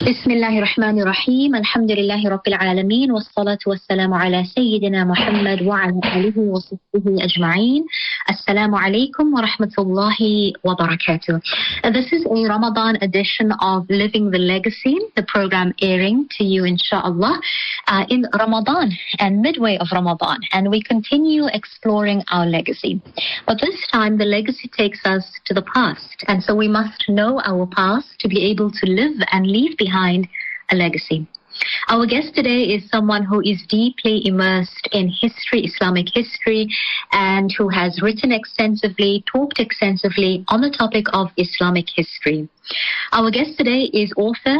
بسم الله الرحمن الرحيم الحمد لله رب العالمين والصلاة والسلام على سيدنا محمد وعلى آله وصحبه أجمعين. Assalamu alaikum wa rahmatullahi wa barakatuh. This is a Ramadan edition of Living the Legacy, the program airing to you inshallah in Ramadan and midway of Ramadan, and we continue exploring our legacy. But this time the legacy takes us to the past, and so we must know our past to be able to live and leave behind a legacy. Our guest today is someone who is deeply immersed in history, Islamic history, and who has written extensively, talked extensively on the topic of Islamic history. Our guest today is author,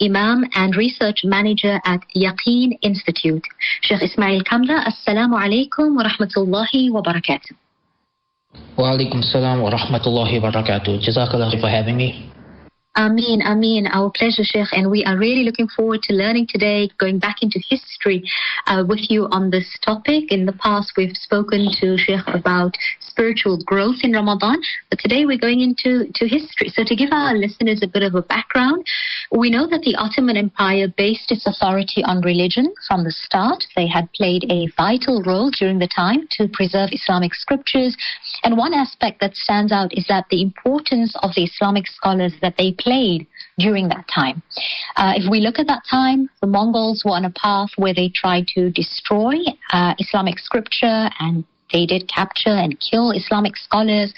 Imam and Research Manager at Yaqeen Institute, Shaykh Ismail Kamdar. Assalamu alaikum wa rahmatullahi wa barakatuh. Wa alaikum salam wa rahmatullahi wa barakatuh. Jazakallah for having me. Ameen, Ameen. Our pleasure, Sheikh. And we are really looking forward to learning today, going back into history with you on this topic. In the past, we've spoken to Sheikh about spiritual growth in Ramadan, but today we're going into history. So to give our listeners a bit of a background, we know that the Ottoman Empire based its authority on religion from the start. They had played a vital role during the time to preserve Islamic scriptures. And one aspect that stands out is that the importance of the Islamic scholars that they played during that time. If we look at that time, the Mongols were on a path where they tried to destroy Islamic scripture, and they did capture and kill Islamic scholars.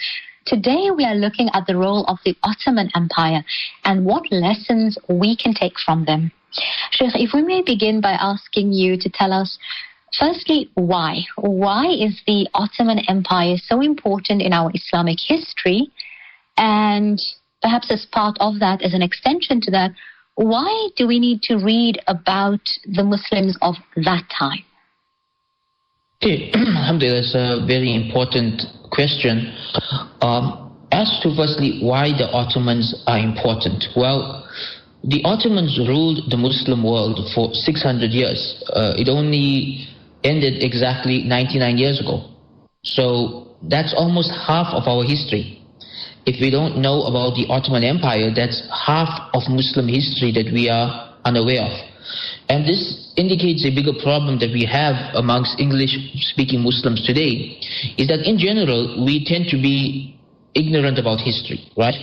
Today we are looking at the role of the Ottoman Empire and what lessons we can take from them. Sheikh, if we may begin by asking you to tell us, firstly, why? Why is the Ottoman Empire so important in our Islamic history? And perhaps as part of that, as an extension to that, why do we need to read about the Muslims of that time? Okay, alhamdulillah, that's a very important question. As to firstly, why the Ottomans are important? Well, the Ottomans ruled the Muslim world for 600 years. It only ended exactly 99 years ago. So that's almost half of our history. If we don't know about the Ottoman Empire, that's half of Muslim history that we are unaware of. And this indicates a bigger problem that we have amongst English-speaking Muslims today, is that in general, we tend to be ignorant about history, right?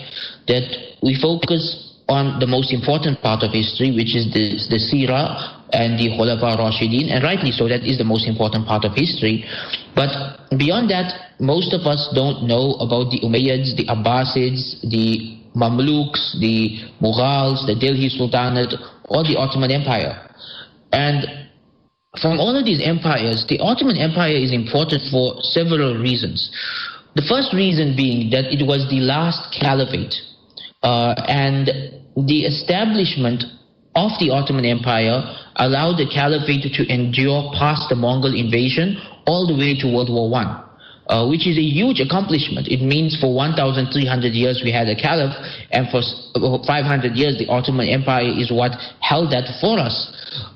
That we focus on the most important part of history, which is the Seerah and the Khulafa Rashidin, and rightly so, that is the most important part of history. But beyond that, most of us don't know about the Umayyads, the Abbasids, the Mamluks, the Mughals, the Delhi Sultanate, or the Ottoman Empire. And from all of these empires, the Ottoman Empire is important for several reasons. The first reason being that it was the last caliphate, and the establishment of the Ottoman Empire allowed the caliphate to endure past the Mongol invasion all the way to World War I, which is a huge accomplishment. It means for 1,300 years we had a caliph, and for 500 years the Ottoman Empire is what held that for us.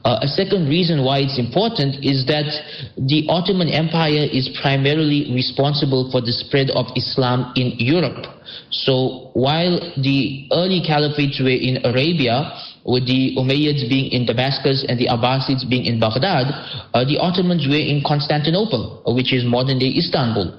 A second reason why it's important is that the Ottoman Empire is primarily responsible for the spread of Islam in Europe. So while the early caliphates were in Arabia, with the Umayyads being in Damascus and the Abbasids being in Baghdad, the Ottomans were in Constantinople, which is modern-day Istanbul,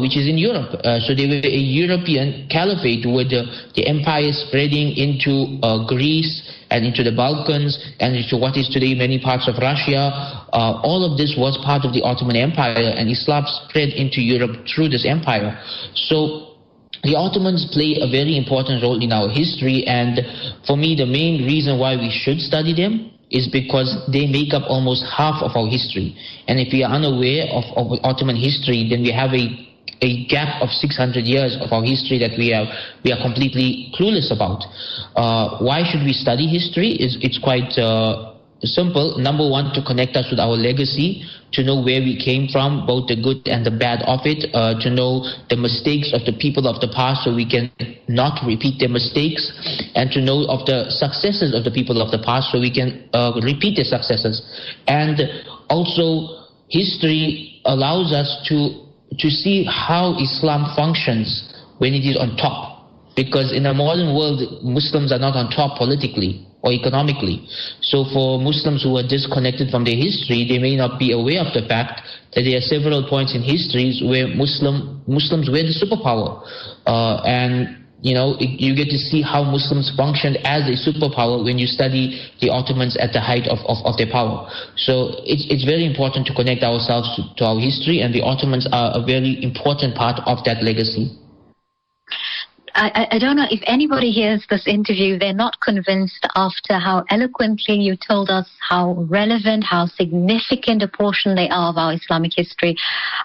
which is in Europe. So they were a European caliphate, with the empire spreading into Greece and into the Balkans and into what is today many parts of Russia. All of this was part of the Ottoman Empire, and Islam spread into Europe through this empire. So the Ottomans play a very important role in our history, and for me the main reason why we should study them is because they make up almost half of our history. And if we are unaware of Ottoman history, then we have a gap of 600 years of our history that we are completely clueless about. Why should we study history? It's quite simple. Number one, to connect us with our legacy, to know where we came from, both the good and the bad of it, to know the mistakes of the people of the past so we can not repeat their mistakes, and to know of the successes of the people of the past so we can repeat their successes. And also, history allows us to see how Islam functions when it is on top. Because in a modern world, Muslims are not on top politically. or economically. So for Muslims who are disconnected from their history, they may not be aware of the fact that there are several points in histories where Muslims were the superpower. And you get to see how Muslims functioned as a superpower when you study the Ottomans at the height of their power. So it's very important to connect ourselves to our history, and the Ottomans are a very important part of that legacy. I don't know if anybody hears this interview, they're not convinced after how eloquently you told us how relevant, how significant a portion they are of our Islamic history.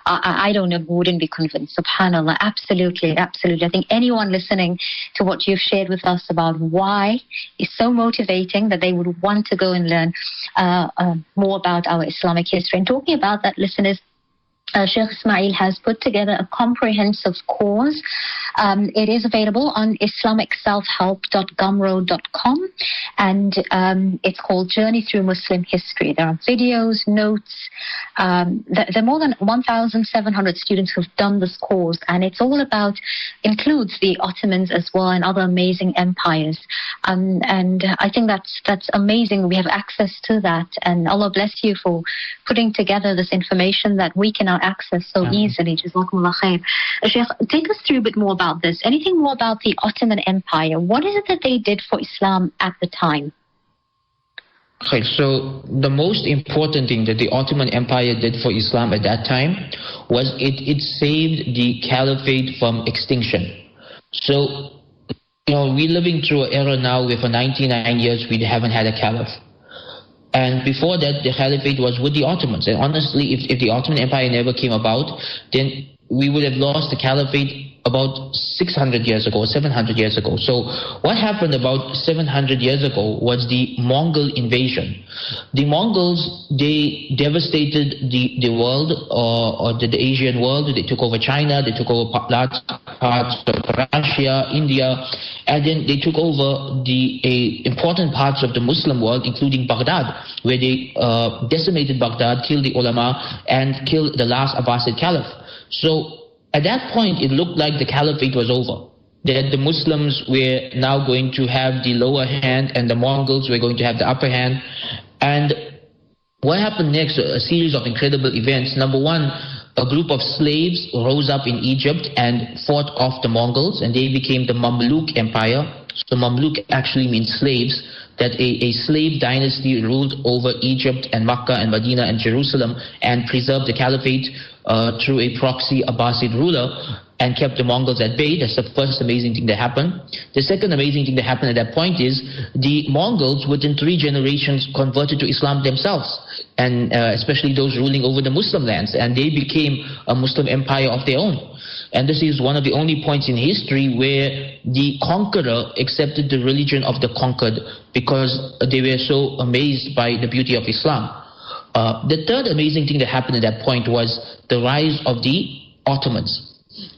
I don't know who wouldn't be convinced. SubhanAllah, absolutely, absolutely. I think anyone listening to what you've shared with us about why is so motivating that they would want to go and learn more about our Islamic history. And talking about that, listeners, Shaykh Ismail has put together a comprehensive course. It is available on islamicselfhelp.gumroad.com, and it's called Journey Through Muslim History. There are videos, notes. There are more than 1,700 students who've done this course, and it's all about, includes the Ottomans as well and other amazing empires. And I think that's amazing. We have access to that, and Allah bless you for putting together this information that we can now access so easily. Jazakumullah khair. Shaykh, take us through a bit more about this. Anything more about the Ottoman Empire? What is it that they did for Islam at the time? Okay, so the most important thing that the Ottoman Empire did for Islam at that time was it saved the caliphate from extinction. So, we're living through an era now where for 99 years we haven't had a caliph. And before that, the caliphate was with the Ottomans. And honestly, if the Ottoman Empire never came about, then we would have lost the caliphate about 600 years ago, 700 years ago. So what happened about 700 years ago was the Mongol invasion. The Mongols, they devastated the world, or the Asian world. They took over China, they took over large parts of Russia, India, and then they took over the important parts of the Muslim world, including Baghdad, where they decimated Baghdad, killed the ulama, and killed the last Abbasid caliph. So at that point, it looked like the caliphate was over, that the Muslims were now going to have the lower hand and the Mongols were going to have the upper hand. And what happened next? A series of incredible events. Number one, a group of slaves rose up in Egypt and fought off the Mongols, and they became the Mamluk Empire. So Mamluk actually means slaves, that a slave dynasty ruled over Egypt and Makkah and Medina and Jerusalem and preserved the caliphate through a proxy Abbasid ruler and kept the Mongols at bay. That's the first amazing thing that happened. The second amazing thing that happened at that point is the Mongols within 3 generations converted to Islam themselves, and especially those ruling over the Muslim lands, and they became a Muslim empire of their own. And this is one of the only points in history where the conqueror accepted the religion of the conquered because they were so amazed by the beauty of Islam. The third amazing thing that happened at that point was the rise of the Ottomans.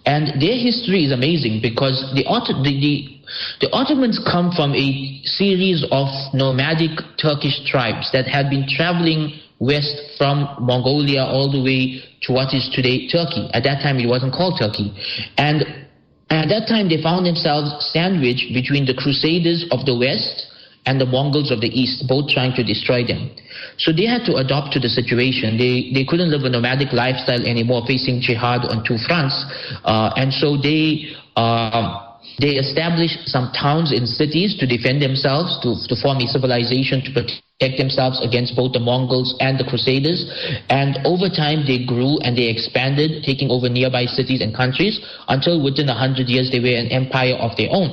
And their history is amazing because the Ottomans come from a series of nomadic Turkish tribes that had been traveling west from Mongolia all the way to what is today Turkey. At that time, it wasn't called Turkey. And at that time, they found themselves sandwiched between the Crusaders of the west and the Mongols of the east, both trying to destroy them. So they had to adapt to the situation. They couldn't live a nomadic lifestyle anymore, facing jihad on 2 fronts. And so they established some towns and cities to defend themselves, to form a civilization to protect themselves against both the Mongols and the Crusaders. And over time, they grew and they expanded, taking over nearby cities and countries, until within 100 years, they were an empire of their own.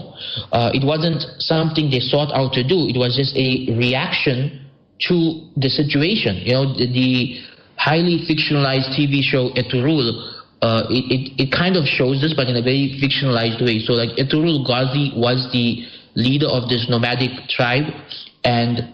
It wasn't something they sought out to do. It was just a reaction to the situation. The highly fictionalized TV show Ertuğrul, it kind of shows this, but in a very fictionalized way. So like Ertuğrul Ghazi was the leader of this nomadic tribe, and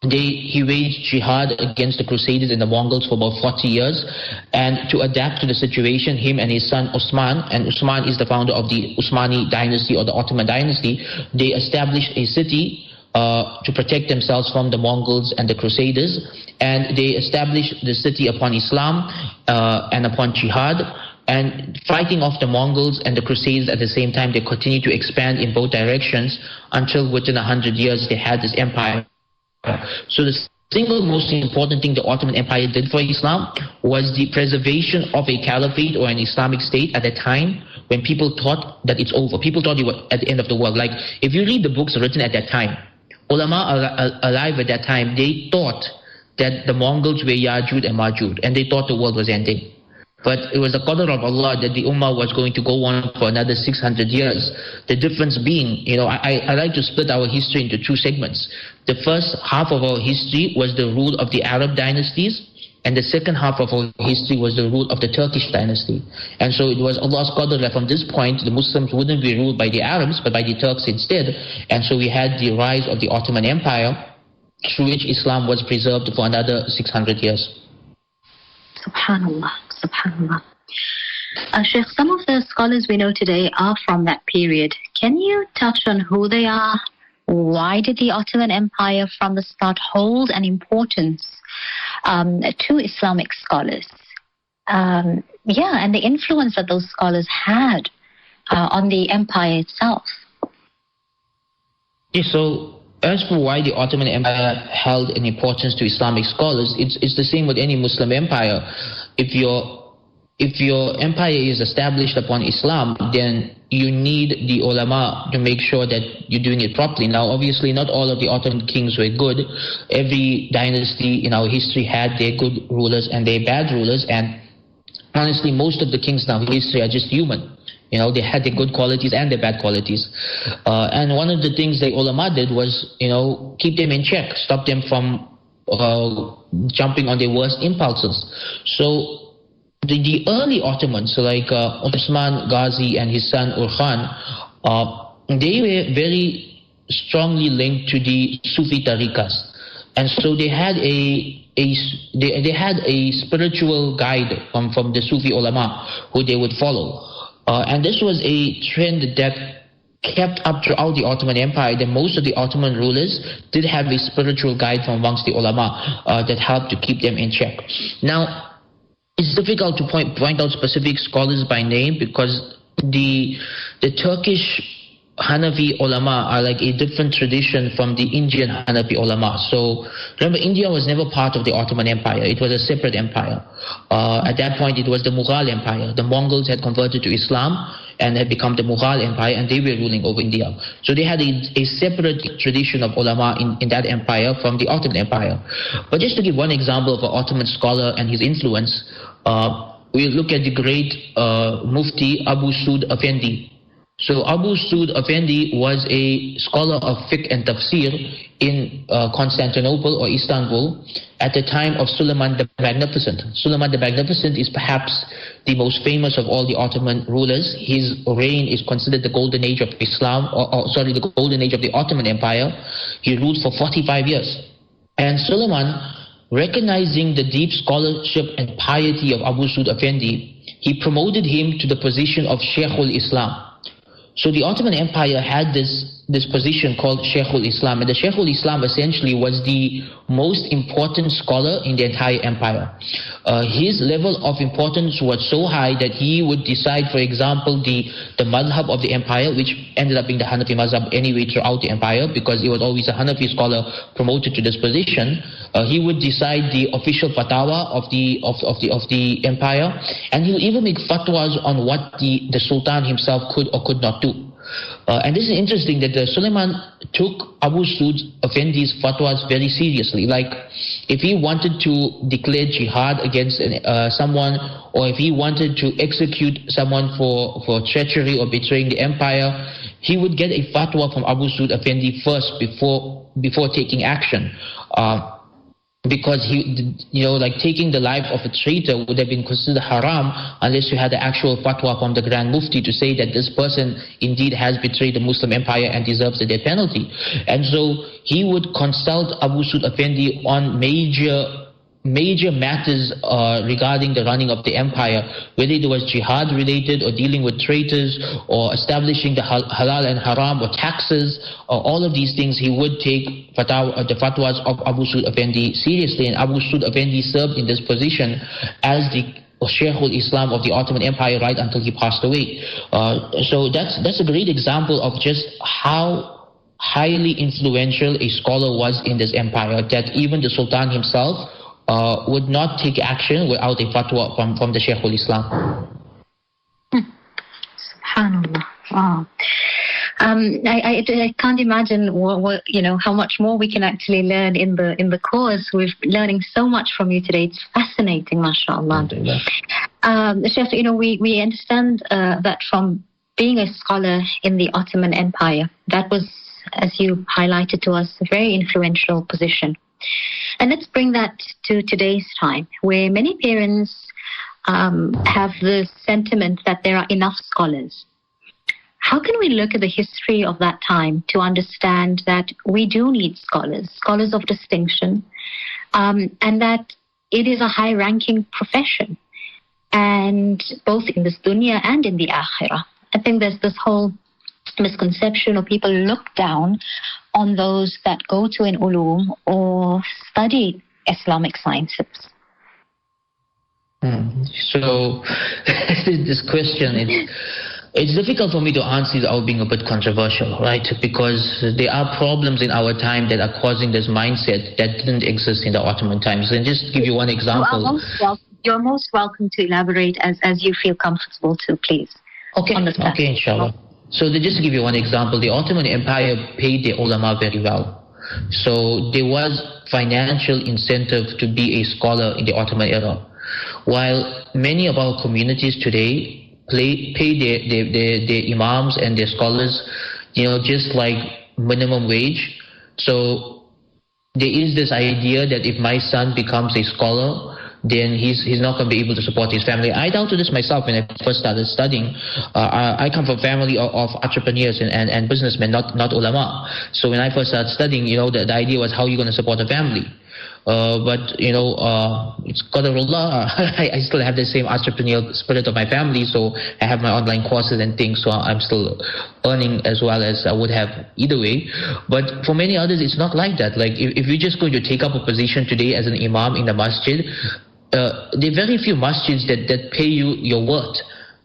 he waged jihad against the Crusaders and the Mongols for about 40 years. And to adapt to the situation, him and his son Osman, and Osman is the founder of the Usmani dynasty or the Ottoman dynasty, they established a city to protect themselves from the Mongols and the Crusaders. And they established the city upon Islam and upon jihad. and fighting off the Mongols and the Crusades at the same time. They continued to expand in both directions until within 100 years they had this empire. So the single most important thing the Ottoman Empire did for Islam was the preservation of a caliphate or an Islamic state at a time when people thought that it's over. People thought it was at the end of the world. Like, if you read the books written at that time, ulama alive at that time, they thought that the Mongols were Ya'juj and Ma'juj, and they thought the world was ending. But it was the qadr of Allah that the Ummah was going to go on for another 600 years. The difference being, I like to split our history into two segments. The first half of our history was the rule of the Arab dynasties, and the second half of our history was the rule of the Turkish dynasty. And so it was Allah's qadr that from this point, the Muslims wouldn't be ruled by the Arabs, but by the Turks instead. And so we had the rise of the Ottoman Empire, through which Islam was preserved for another 600 years. Subhanallah, subhanallah. Sheikh, some of the scholars we know today are from that period. Can you touch on who they are? Why did the Ottoman Empire from the start hold an importance to Islamic scholars? And the influence that those scholars had on the empire itself. Yeah, so as for why the Ottoman Empire held an importance to Islamic scholars, it's the same with any Muslim empire. If your empire is established upon Islam, then you need the ulama to make sure that you're doing it properly. Now, obviously, not all of the Ottoman kings were good. Every dynasty in our history had their good rulers and their bad rulers, and honestly, most of the kings in our history are just human. They had their good qualities and their bad qualities. And one of the things the ulama did was, keep them in check, stop them from jumping on their worst impulses. So the early Ottomans, like Osman Ghazi and his son Urkhan, they were very strongly linked to the Sufi tariqas. And so they had they had a spiritual guide from the Sufi ulama who they would follow. And this was a trend that kept up throughout the Ottoman Empire, that most of the Ottoman rulers did have a spiritual guide from amongst the ulama that helped to keep them in check. Now, it's difficult to point out specific scholars by name because the Turkish Hanafi ulama are like a different tradition from the Indian Hanafi ulama. So remember, India was never part of the Ottoman Empire. It was a separate empire. At that point, it was the Mughal Empire. The Mongols had converted to Islam and had become the Mughal Empire, and they were ruling over India. So they had a separate tradition of ulama in that empire from the Ottoman Empire. But just to give one example of an Ottoman scholar and his influence, we look at the great Mufti Abu Sud Effendi. So Abu Sud Effendi was a scholar of fiqh and tafsir in Constantinople or Istanbul at the time of Suleiman the Magnificent. Suleiman the Magnificent is perhaps the most famous of all the Ottoman rulers. His reign is considered the golden age of Islam, the golden age of the Ottoman Empire. He ruled for 45 years. And Suleiman, recognizing the deep scholarship and piety of Abu Sud Effendi, he promoted him to the position of Shaykhul Islam. So the Ottoman Empire had this position called Shaykhul Islam, and the Shaykhul Islam essentially was the most important scholar in the entire empire. His level of importance was so high that he would decide, for example, the madhab of the empire, which ended up being the Hanafi madhab anyway throughout the empire, because it was always a Hanafi scholar promoted to this position. He would decide the official fatwa of the empire, and he would even make fatwas on what the Sultan himself could or could not do. And this is interesting that Suleiman took Abu Sud Effendi's fatwas very seriously. Like, if he wanted to declare jihad against someone, or if he wanted to execute someone for treachery or betraying the empire, he would get a fatwa from Abu Sud Effendi first before taking action. Because taking the life of a traitor would have been considered haram unless you had the actual fatwa from the Grand Mufti to say that this person indeed has betrayed the Muslim empire and deserves the death penalty. And so he would consult Abu Sud Effendi on major matters regarding the running of the empire, whether it was jihad related or dealing with traitors or establishing the halal and haram or taxes, or all of these things. He would take the fatwas of Abu Sud Effendi seriously, and Abu Sud Effendi served in this position as Shaykh Islam of the Ottoman Empire right until he passed away. So that's a great example of just how highly influential a scholar was in this empire, that even the Sultan himself would not take action without a fatwa from the Shaykh Islam. Subhanallah. Wow. I can't imagine what how much more we can actually learn in the course. We're learning so much from you today. It's fascinating, mashallah. Sheikh, we understand that from being a scholar in the Ottoman Empire, that was, as you highlighted to us, a very influential position. And let's bring that to today's time, where many parents have the sentiment that there are enough scholars. How can we look at the history of that time to understand that we do need scholars of distinction, and that it is a high-ranking profession, and both in this dunya and in the akhirah? I think there's this whole misconception, or people look down on those that go to an ulum or study Islamic sciences. So this question, it's difficult for me to answer without being a bit controversial, right? Because there are problems in our time that are causing this mindset that didn't exist in the Ottoman times. And just to give you one example. You're most welcome to elaborate as you feel comfortable to, please. Okay, inshallah. So just to give you one example, the Ottoman Empire paid the ulama very well. So there was financial incentive to be a scholar in the Ottoman era. While many of our communities today pay their imams and their scholars, just like minimum wage. So there is this idea that if my son becomes a scholar, then he's not going to be able to support his family. I doubted this myself when I first started studying. I come from a family of entrepreneurs and businessmen, not ulama. So when I first started studying, the idea was how are you going to support a family? But it's qadarullah. I still have the same entrepreneurial spirit of my family, so I have my online courses and things, so I'm still earning as well as I would have either way. But for many others, it's not like that. Like if you're just going to take up a position today as an imam in the masjid, there are very few masjids that pay you your worth.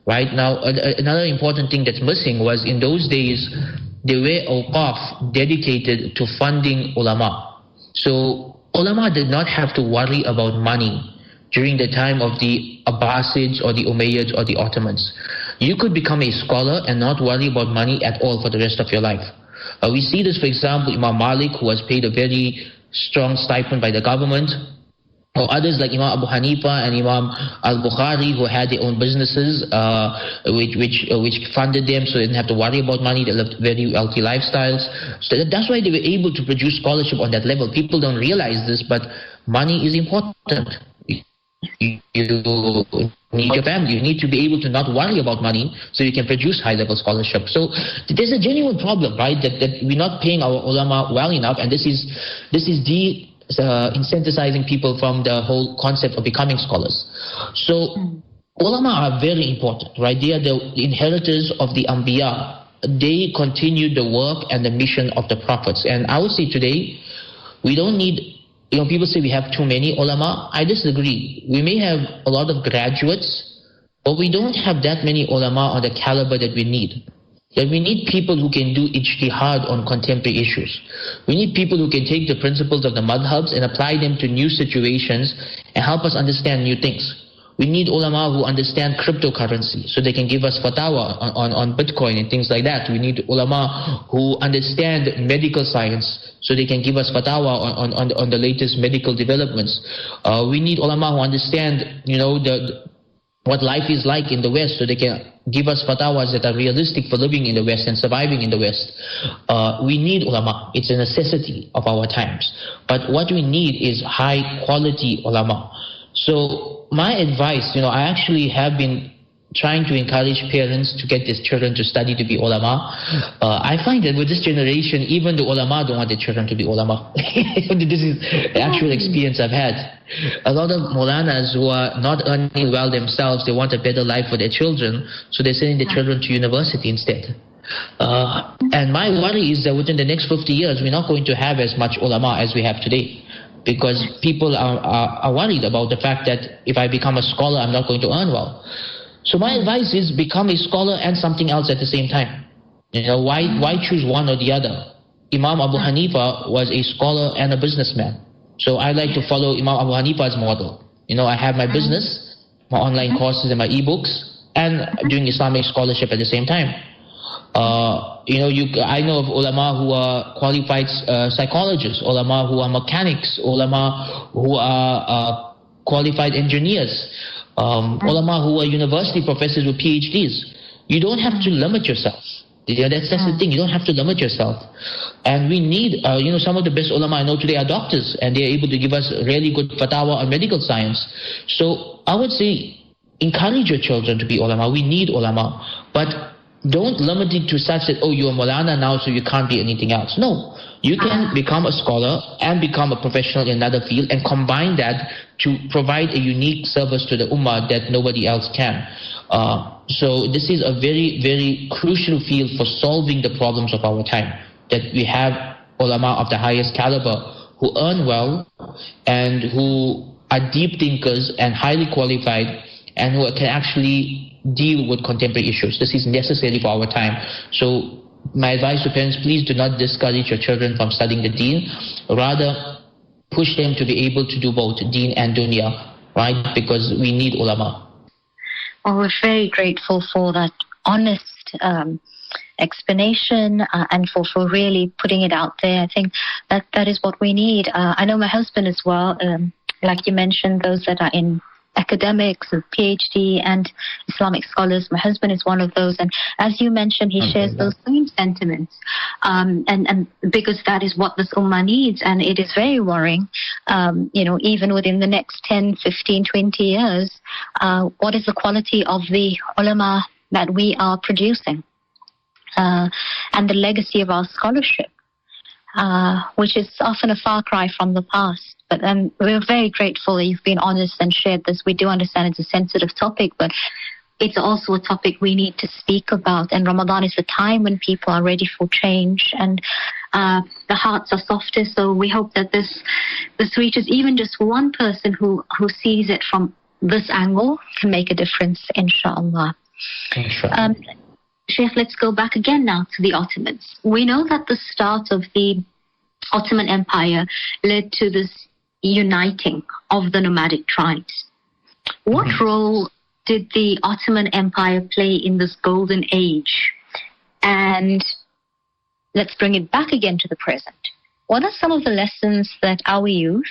Right now, another important thing that's missing was in those days, there were awqaf dedicated to funding ulama. So ulama did not have to worry about money during the time of the Abbasids or the Umayyads or the Ottomans. You could become a scholar and not worry about money at all for the rest of your life. We see this, for example, Imam Malik, who was paid a very strong stipend by the government, or others like Imam Abu Hanifa and Imam al-Bukhari, who had their own businesses which funded them, so they didn't have to worry about money. They lived very wealthy lifestyles. So that's why they were able to produce scholarship on that level. People don't realize this, but money is important. You need your family. You need to be able to not worry about money so you can produce high-level scholarship. So there's a genuine problem, right, that we're not paying our ulama well enough, and this is incentivizing people from the whole concept of becoming scholars. So ulama are very important, right? They are the inheritors of the Anbiya. They continue the work and the mission of the prophets. And I would say today, we don't need, people say we have too many ulama. I disagree. We may have a lot of graduates, but we don't have that many ulama on the caliber that we need. That we need people who can do ijtihad on contemporary issues. We need people who can take the principles of the madhabs and apply them to new situations and help us understand new things. We need ulama who understand cryptocurrency so they can give us fatwa on Bitcoin and things like that. We need ulama who understand medical science so they can give us fatwa on the latest medical developments. We need ulama who understand, what life is like in the West, so they can give us fatwas that are realistic for living in the West and surviving in the West. We need ulama. It's a necessity of our times. But what we need is high quality ulama. So my advice, I actually have been trying to encourage parents to get their children to study to be ulama. I find that with this generation, even the ulama don't want their children to be ulama. This is the actual experience I've had. A lot of Maulanas who are not earning well themselves, they want a better life for their children, so they're sending their children to university instead. And my worry is that within the next 50 years, we're not going to have as much ulama as we have today. because people are worried about the fact that if I become a scholar, I'm not going to earn well. So my advice is become a scholar and something else at the same time. Why choose one or the other? Imam Abu Hanifa was a scholar and a businessman. So I like to follow Imam Abu Hanifa's model. I have my business, my online courses and my ebooks, and doing Islamic scholarship at the same time. I know of ulama who are qualified psychologists, ulama who are mechanics, ulama who are qualified engineers, ulama who are university professors with PhDs. You don't have to limit yourself. That's the thing. You don't have to limit yourself. And we need, some of the best ulama I know today are doctors, and they're able to give us really good fatwa on medical science. So I would say, encourage your children to be ulama. We need ulama. But don't limit it to such that, you're a Maulana now, so you can't be anything else. No. You can become a scholar and become a professional in another field and combine that to provide a unique service to the ummah that nobody else can. So this is a very, very crucial field for solving the problems of our time. That we have ulama of the highest caliber who earn well and who are deep thinkers and highly qualified and who can actually deal with contemporary issues. This is necessary for our time. So my advice to parents, please do not discourage your children from studying the deen. Rather, push them to be able to do both deen and dunya, right? Because we need ulama. Well, we're very grateful for that honest explanation and for really putting it out there. I think that is what we need. I know my husband as well, like you mentioned, those that are in academics, PhD and Islamic scholars. My husband is one of those, and as you mentioned, he shares those same sentiments, and because that is what this ummah needs, and it is very worrying, even within the next 10, 15, 20 years, what is the quality of the ulama that we are producing, and the legacy of our scholarship, which is often a far cry from the past. But we're very grateful that you've been honest and shared this. We do understand it's a sensitive topic, but it's also a topic we need to speak about. And Ramadan is the time when people are ready for change and the hearts are softer. So we hope that this reaches even just one person who sees it from this angle can make a difference, inshallah. Inshallah. Shaykh, let's go back again now to the Ottomans. We know that the start of the Ottoman Empire led to this uniting of the nomadic tribes. What role did the Ottoman Empire play in this golden age? And let's bring it back again to the present. What are some of the lessons that our youth,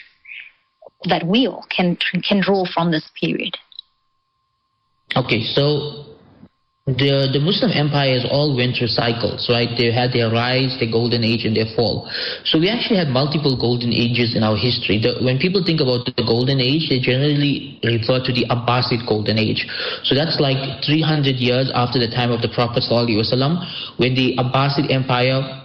that we all can draw from this period? Okay, so the Muslim empires all went through cycles, right? They had their rise, their golden age, and their fall. So we actually had multiple golden ages in our history. When people think about the golden age, they generally refer to the Abbasid golden age. So that's like 300 years after the time of the Prophet ﷺ, when the Abbasid empire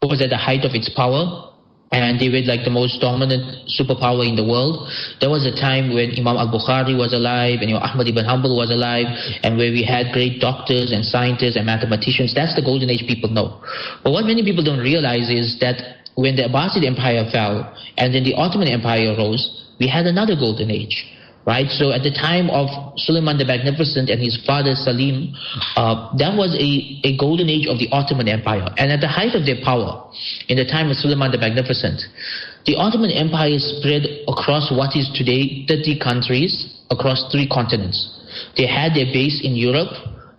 was at the height of its power, and they were like the most dominant superpower in the world. There was a time when Imam al-Bukhari was alive and Ahmad ibn Hanbal was alive, and where we had great doctors and scientists and mathematicians. That's the golden age people know. But what many people don't realize is that when the Abbasid Empire fell and then the Ottoman Empire rose, we had another golden age. Right, so at the time of Suleiman the Magnificent and his father Salim, that was a golden age of the Ottoman Empire. And at the height of their power, in the time of Suleiman the Magnificent, the Ottoman Empire spread across what is today 30 countries across 3 continents. They had their base in Europe,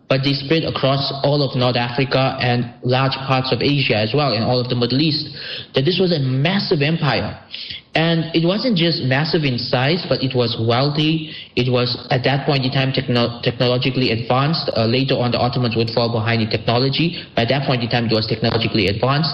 but they spread across all of North Africa and large parts of Asia as well, and all of the Middle East. That this was a massive empire. And it wasn't just massive in size, but it was wealthy. It was, at that point in time, technologically advanced. Later on, the Ottomans would fall behind in technology. But at that point in time, it was technologically advanced.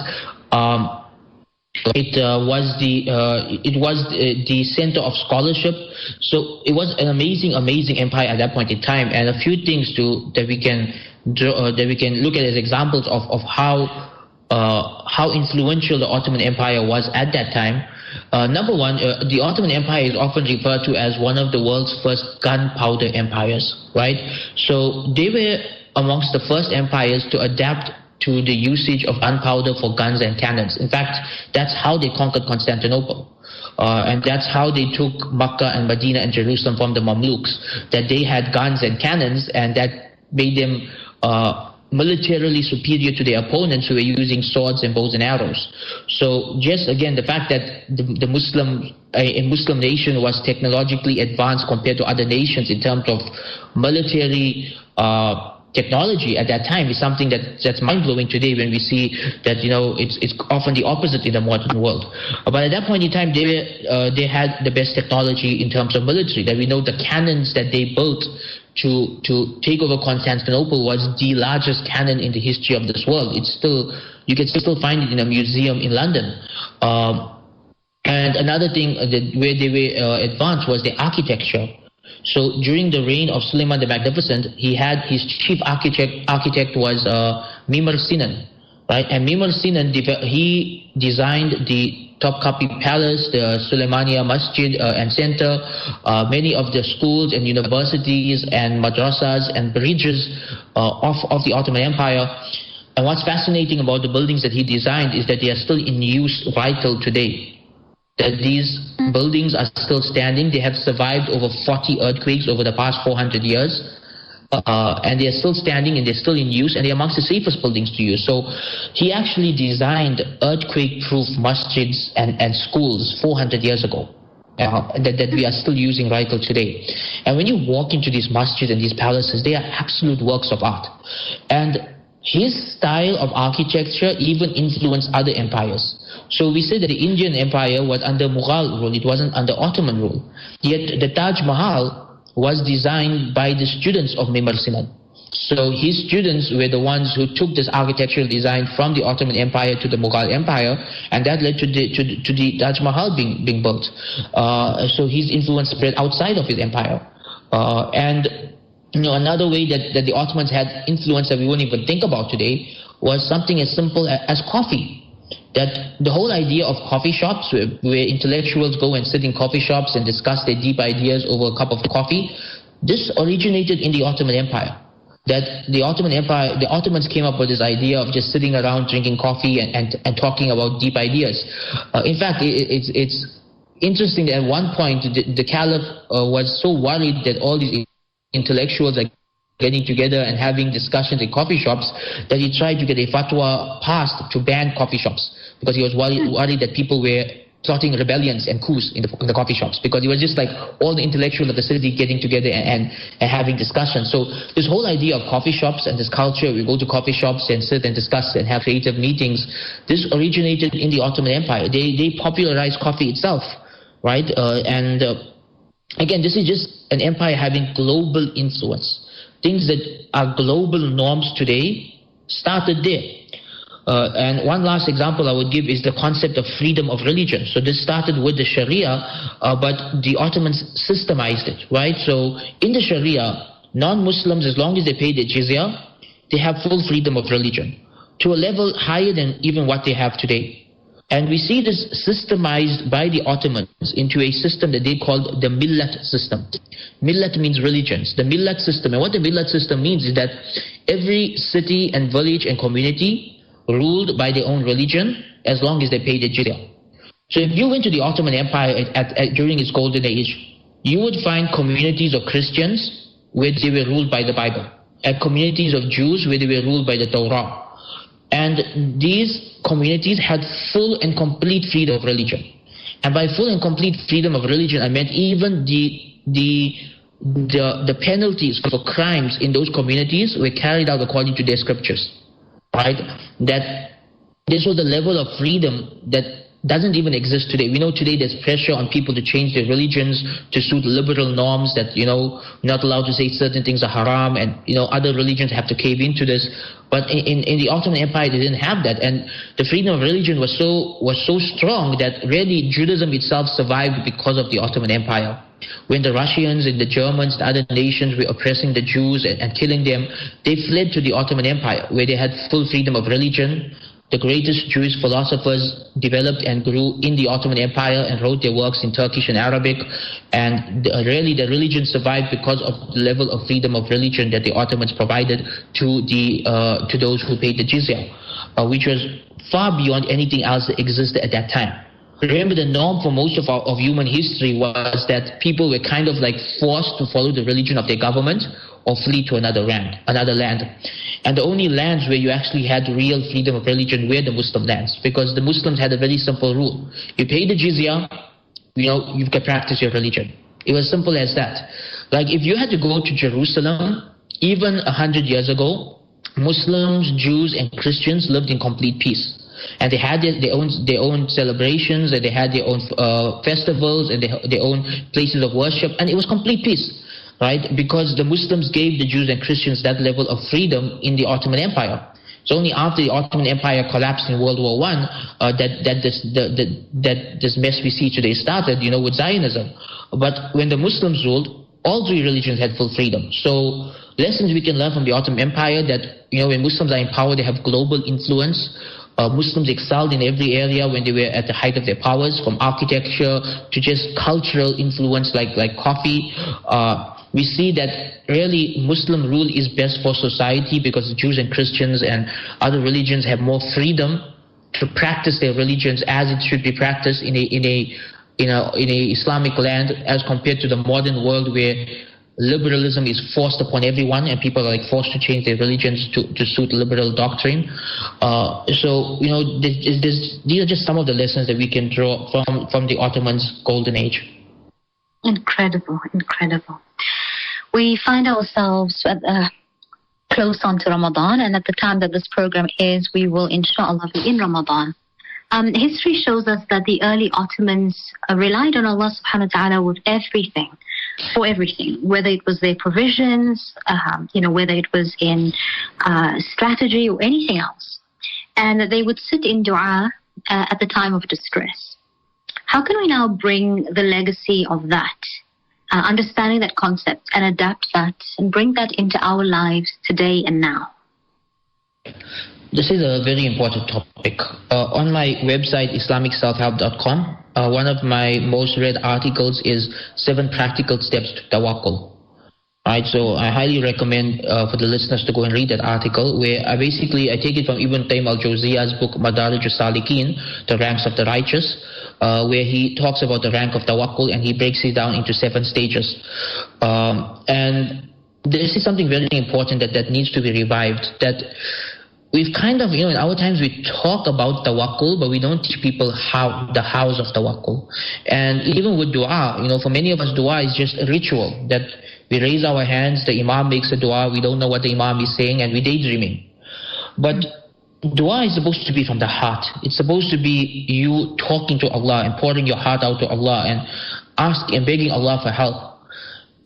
It was the center of scholarship. So it was an amazing empire at that point in time. And a few things that we can look at as examples of how influential the Ottoman Empire was at that time. Number one, the Ottoman Empire is often referred to as one of the world's first gunpowder empires, right? So they were amongst the first empires to adapt to the usage of gunpowder for guns and cannons. In fact, that's how they conquered Constantinople. And that's how they took Makkah and Medina and Jerusalem from the Mamluks, that they had guns and cannons, and that made them militarily superior to their opponents who were using swords and bows and arrows. So just again, the fact that a Muslim nation was technologically advanced compared to other nations in terms of military technology at that time is something that's mind-blowing today when we see that, it's often the opposite in the modern world. But at that point in time, they had the best technology in terms of military. That we know the cannons that they built to take over Constantinople was the largest cannon in the history of this world. You can still find it in a museum in London. And another thing where they were advanced was the architecture. So during the reign of Suleiman the Magnificent, he had his chief architect was Mimar Sinan, right? And Mimar Sinan, he designed the Topkapi Palace, the Suleimania Masjid and Center, many of the schools and universities and madrasas and bridges of the Ottoman Empire. And what's fascinating about the buildings that he designed is that they are still in use right till today. That these buildings are still standing. They have survived over 40 earthquakes over the past 400 years. And they are still standing and they're still in use, and they're amongst the safest buildings to use. So he actually designed earthquake-proof masjids and schools 400 years ago that we are still using right till today. And when you walk into these masjids and these palaces, they are absolute works of art. And his style of architecture even influenced other empires. So we say that the Indian Empire was under Mughal rule, it wasn't under Ottoman rule. Yet the Taj Mahal was designed by the students of Mimar Sinan. So his students were the ones who took this architectural design from the Ottoman Empire to the Mughal Empire, and that led to the Taj Mahal being built. So his influence spread outside of his empire. Another way that the Ottomans had influence that we won't even think about today was something as simple as coffee. That the whole idea of coffee shops, where intellectuals go and sit in coffee shops and discuss their deep ideas over a cup of coffee, this originated in the Ottoman Empire. That the Ottomans came up with this idea of just sitting around drinking coffee and talking about deep ideas. In fact, it's interesting that at one point the Caliph was so worried that all these intellectuals are getting together and having discussions in coffee shops that he tried to get a fatwa passed to ban coffee shops, because he was worried that people were plotting rebellions and coups in the coffee shops, because it was just like all the intellectuals of the city getting together and having discussions. So this whole idea of coffee shops and this culture, we go to coffee shops and sit and discuss and have creative meetings, this originated in the Ottoman Empire. They popularized coffee itself, right? Again, this is just an empire having global influence. Things that are global norms today started there. And one last example I would give is the concept of freedom of religion. So this started with the Sharia, but the Ottomans systemized it, right? So in the Sharia, non-Muslims, as long as they pay the jizya, they have full freedom of religion to a level higher than even what they have today. And we see this systemized by the Ottomans into a system that they called the Millat system. Millat means religions. The Millat system, and what the Millat system means is that every city and village and community ruled by their own religion as long as they paid the jizya. So if you went to the Ottoman Empire during its golden age, you would find communities of Christians where they were ruled by the Bible, and communities of Jews where they were ruled by the Torah. And these communities had full and complete freedom of religion. And by full and complete freedom of religion, I meant even the penalties for crimes in those communities were carried out according to their scriptures, right? That this was the level of freedom that doesn't even exist today. We know today there's pressure on people to change their religions to suit liberal norms, that, not allowed to say certain things are haram, and, other religions have to cave into this. But in the Ottoman Empire, they didn't have that. And the freedom of religion was so strong that really Judaism itself survived because of the Ottoman Empire. When the Russians and the Germans, the other nations were oppressing the Jews and killing them, they fled to the Ottoman Empire, where they had full freedom of religion. the greatest Jewish philosophers developed and grew in the Ottoman Empire and wrote their works in Turkish and Arabic. And really the religion survived because of the level of freedom of religion that the Ottomans provided to those who paid the jizya, which was far beyond anything else that existed at that time. Remember, the norm for most of human history was that people were kind of like forced to follow the religion of their government or flee to another land. And the only lands where you actually had real freedom of religion were the Muslim lands, because the Muslims had a very simple rule. You pay the jizya, you can practice your religion. It was simple as that. Like if you had to go to Jerusalem, even 100 years ago, Muslims, Jews, and Christians lived in complete peace. And they had their own celebrations, and they had their own festivals, and their own places of worship, and it was complete peace, right? Because the Muslims gave the Jews and Christians that level of freedom in the Ottoman Empire. It's only after the Ottoman Empire collapsed in World War I that this mess we see today started, with Zionism. But when the Muslims ruled, all three religions had full freedom. So lessons we can learn from the Ottoman Empire that, when Muslims are in power, they have global influence. Muslims excelled in every area when they were at the height of their powers, from architecture to just cultural influence like coffee. We see that really Muslim rule is best for society because Jews and Christians and other religions have more freedom to practice their religions as it should be practiced in a Islamic land, as compared to the modern world where liberalism is forced upon everyone and people are forced to change their religions to suit liberal doctrine. So these are just some of the lessons that we can draw from the Ottomans' golden age. Incredible. We find ourselves close on to Ramadan, and at the time that this program airs, we will inshallah be in Ramadan. History shows us that the early Ottomans relied on Allah subhanahu wa ta'ala with everything, for everything, whether it was their provisions, whether it was in strategy or anything else. And they would sit in dua at the time of distress. How can we now bring the legacy of that, understanding that concept and adapt that and bring that into our lives today and now? This is a very important topic. On my website, IslamicSelfHelp.com, one of my most read articles is 7 practical steps to tawakkul. Right, so I highly recommend for the listeners to go and read that article, where I take it from Ibn Qayyim al-Jawziyah's book Madarij al-Salikin, The Ranks of the Righteous, where he talks about the rank of tawakkul and he breaks it down into 7 stages. And this is something very important that needs to be revived, that we've kind of, in our times we talk about tawakkul, but we don't teach people the hows of tawakkul. And even with dua, for many of us, dua is just a ritual that we raise our hands, the imam makes a dua, we don't know what the imam is saying, and we're daydreaming. But dua is supposed to be from the heart. It's supposed to be you talking to Allah and pouring your heart out to Allah and asking and begging Allah for help.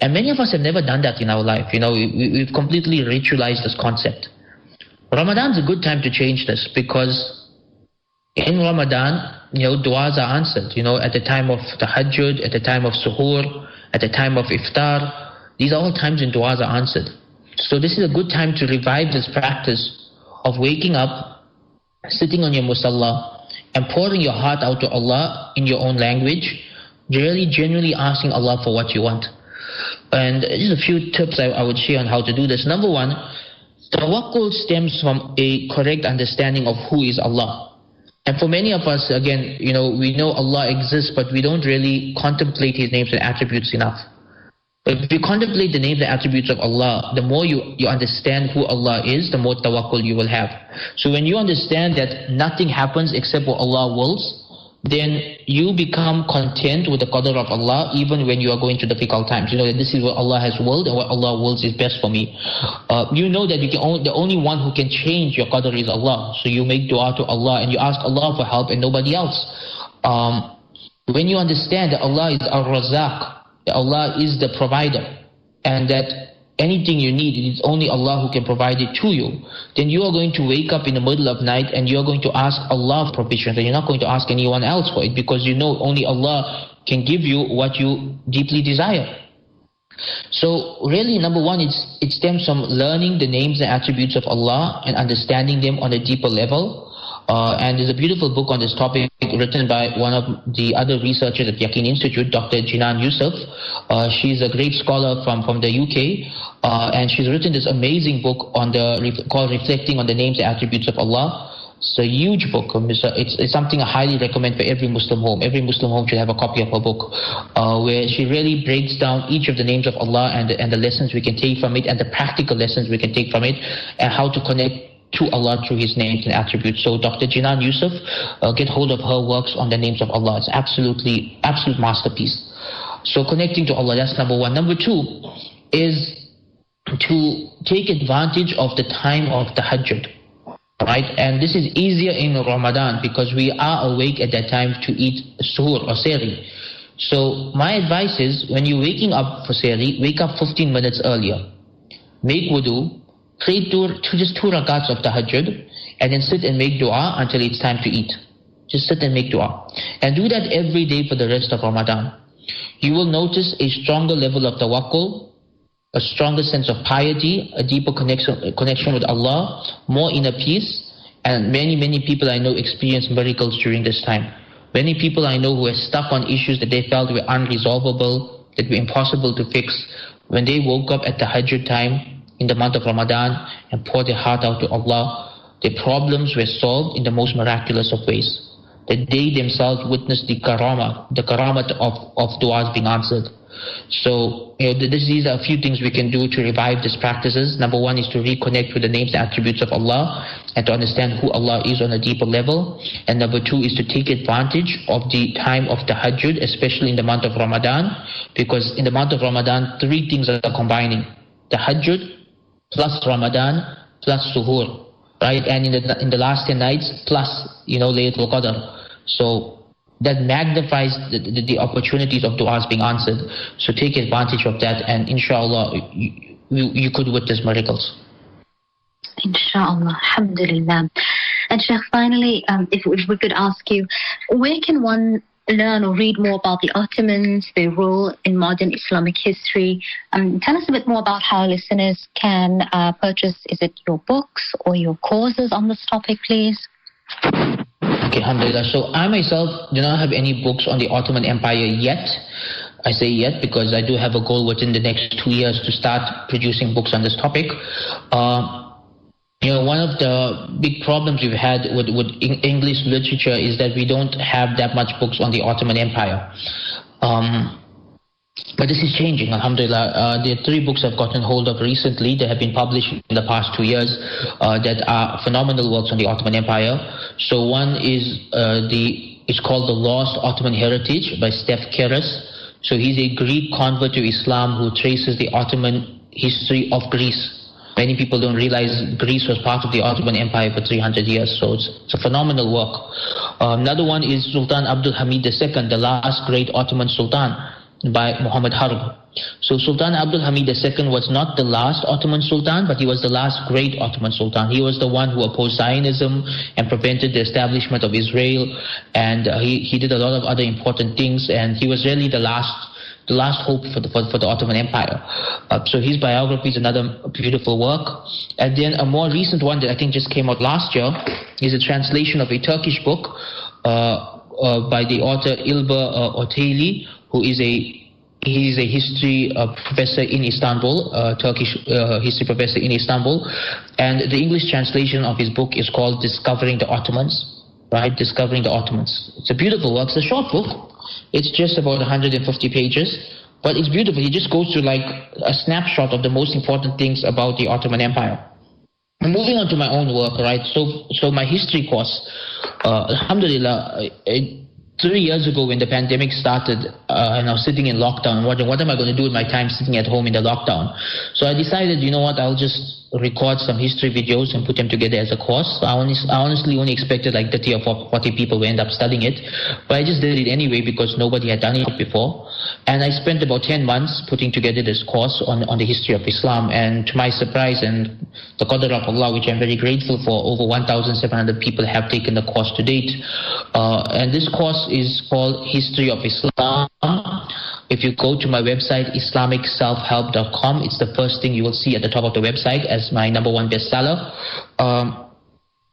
And many of us have never done that in our life. We've completely ritualized this concept. Ramadan's a good time to change this, because in Ramadan, du'as are answered. At the time of tahajjud, at the time of suhoor, at the time of iftar, these are all times when du'as are answered. So this is a good time to revive this practice of waking up, sitting on your musalla, and pouring your heart out to Allah in your own language, really genuinely asking Allah for what you want. And just a few tips I would share on how to do this. Number 1, tawakkul stems from a correct understanding of who is Allah. And for many of us, again, we know Allah exists, but we don't really contemplate His names and attributes enough. But if you contemplate the names and attributes of Allah, the more you understand who Allah is, the more tawakkul you will have. So when you understand that nothing happens except what Allah wills, then you become content with the qadr of Allah even when you are going through difficult times. That this is what Allah has willed, and what Allah wills is best for me. You know that the only one who can change your qadr is Allah. So you make dua to Allah and you ask Allah for help and nobody else. When you understand that Allah is Ar-Razzaq, that Allah is the provider, and that anything you need, it is only Allah who can provide it to you, then you are going to wake up in the middle of night and you are going to ask Allah for provision, and you're not going to ask anyone else for it, because only Allah can give you what you deeply desire. So really, number 1, it stems from learning the names and attributes of Allah and understanding them on a deeper level. And there's a beautiful book on this topic written by one of the other researchers at Yaqeen Institute, Dr. Jinan Yusuf. She's a great scholar from the UK, and she's written this amazing book on called Reflecting on the Names and Attributes of Allah. It's a huge book. It's something I highly recommend for every Muslim home. Every Muslim home should have a copy of her book, where she really breaks down each of the names of Allah and the lessons we can take from it, and the practical lessons we can take from it, and how to connect to Allah through His names and attributes. So Dr. Jinan Yusuf, get hold of her works on the names of Allah. It's absolute masterpiece. So connecting to Allah, that's number one. Number two is to take advantage of the time of Tahajjud. Right, and this is easier in Ramadan because we are awake at that time to eat suhoor or sehri. So my advice is, when you're waking up for sehri, wake up 15 minutes earlier. Make wudu, pray just 2 rakats of tahajjud, and then sit and make dua until it's time to eat. Just sit and make dua. And do that every day for the rest of Ramadan. You will notice a stronger level of tawakkul, a stronger sense of piety, a deeper connection with Allah, more inner peace, and many people I know experience miracles during this time. Many people I know who are stuck on issues that they felt were unresolvable, that were impossible to fix, when they woke up at the Tahajjud time in the month of Ramadan and poured their heart out to Allah, their problems were solved in the most miraculous of ways. That they themselves witnessed the karamat of du'as being answered. So, these are a few things we can do to revive these practices. Number one is to reconnect with the names and attributes of Allah and to understand who Allah is on a deeper level. And number two is to take advantage of the time of Tahajjud, especially in the month of Ramadan, because in the month of Ramadan, 3 things are combining: Tahajjud plus Ramadan plus Suhoor, right? And in the last 10 nights plus, Laylatul Qadr. So that magnifies the opportunities of du'as being answered. So take advantage of that, and inshallah you could witness miracles. Inshallah, alhamdulillah. And Shaykh, finally, if we could ask you, where can one learn or read more about the Ottomans, their role in modern Islamic history? Tell us a bit more about how listeners can purchase, is it your books or your courses on this topic, please? Okay, alhamdulillah. So I myself do not have any books on the Ottoman Empire yet. I say yet because I do have a goal within the next 2 years to start producing books on this topic. One of the big problems we've had with English literature is that we don't have that much books on the Ottoman Empire. But this is changing, alhamdulillah. There are 3 books I've gotten hold of recently that have been published in the past 2 years that are phenomenal works on the Ottoman Empire. So one is it's called The Lost Ottoman Heritage by Steph Keres. So he's a Greek convert to Islam who traces the Ottoman history of Greece. Many people don't realize Greece was part of the Ottoman Empire for 300 years, so it's a phenomenal work. Another one is Sultan Abdul Hamid II, the last great Ottoman Sultan, by Muhammad Harb. So Sultan Abdul Hamid II was not the last Ottoman Sultan, but he was the last great Ottoman Sultan. He was the one who opposed Zionism and prevented the establishment of Israel, and he did a lot of other important things, and he was really the last hope for the Ottoman Empire. So his biography is another beautiful work. And then a more recent one that I think just came out last year is a translation of a Turkish book by the author Ilber Ortayli, who is he's a history professor in Istanbul, Turkish history professor in Istanbul. And the English translation of his book is called Discovering the Ottomans, right? Discovering the Ottomans. It's a beautiful work. It's a short book. It's just about 150 pages, but it's beautiful. He just goes through like a snapshot of the most important things about the Ottoman Empire. And moving on to my own work, right? So my history course, alhamdulillah, 3 years ago when the pandemic started, and I was sitting in lockdown, wondering what am I going to do with my time sitting at home in the lockdown. So I decided, I'll just record some history videos and put them together as a course. I honestly only expected like 30 or 40 people would end up studying it, but I just did it anyway because nobody had done it before. And I spent about 10 months putting together this course on the history of Islam, and to my surprise and the qadr of Allah, which I'm very grateful for, over 1,700 people have taken the course to date. And this course is called History of Islam. If you go to my website, islamicselfhelp.com, it's the first thing you will see at the top of the website as my #1 bestseller.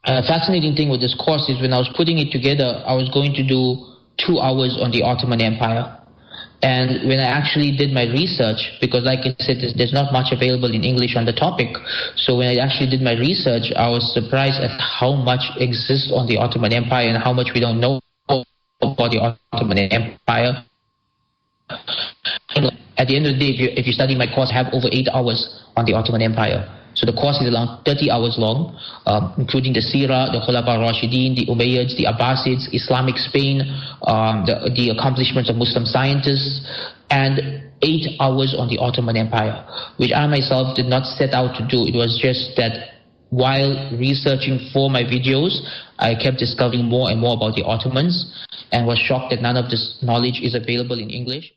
fascinating thing with this course is when I was putting it together, I was going to do 2 hours on the Ottoman Empire. And when I actually did my research, because like I said, there's not much available in English on the topic, so when I actually did my research, I was surprised at how much exists on the Ottoman Empire and how much we don't know about the Ottoman Empire. At the end of the day, if you study my course, I have over 8 hours on the Ottoman Empire. So the course is around 30 hours long, including the Sirah, the Khulafa Rashidin, the Umayyads, the Abbasids, Islamic Spain, the accomplishments of Muslim scientists, and 8 hours on the Ottoman Empire, which I myself did not set out to do. It was just that while researching for my videos, I kept discovering more and more about the Ottomans and was shocked that none of this knowledge is available in English.